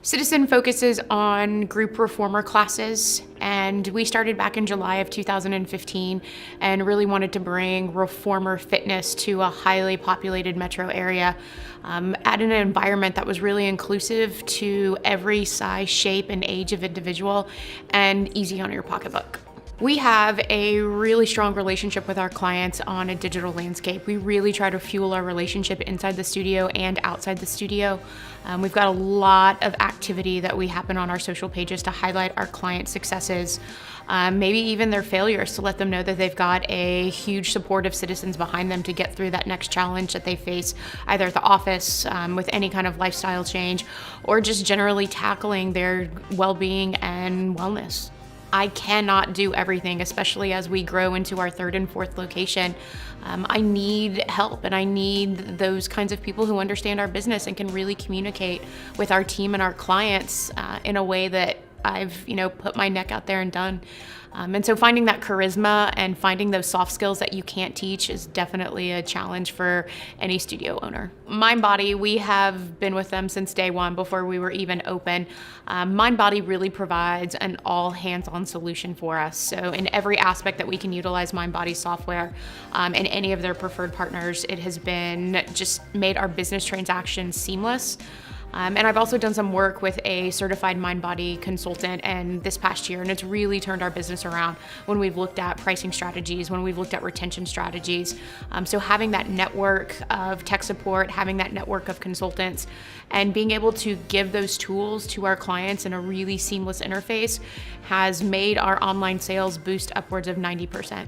Citizen focuses on group reformer classes, and we started back in July of 2015 and really wanted to bring reformer fitness to a highly populated metro area at an environment that was really inclusive to every size, shape, and age of individual and easy on your pocketbook. We have a really strong relationship with our clients on a digital landscape. We really try to fuel our relationship inside the studio and outside the studio. We've got a lot of activity that we happen on our social pages to highlight our client successes, maybe even their failures, to let them know that they've got a huge support of citizens behind them to get through that next challenge that they face, either at the office, with any kind of lifestyle change, or just generally tackling their well-being and wellness. I cannot do everything, especially as we grow into our third and fourth location. I need help, and I need those kinds of people who understand our business and can really communicate with our team and our clients in a way that I've put my neck out there and done. And so finding that charisma and finding those soft skills that you can't teach is definitely a challenge for any studio owner. MINDBODY, we have been with them since day one, before we were even open. MINDBODY really provides an all hands-on solution for us. So in every aspect that we can utilize MINDBODY software and any of their preferred partners, it has been just made our business transactions seamless. And I've also done some work with a certified MINDBODY consultant and this past year, and it's really turned our business around when we've looked at pricing strategies, when we've looked at retention strategies. So having that network of tech support, having that network of consultants, and being able to give those tools to our clients in a really seamless interface has made our online sales boost upwards of 90%.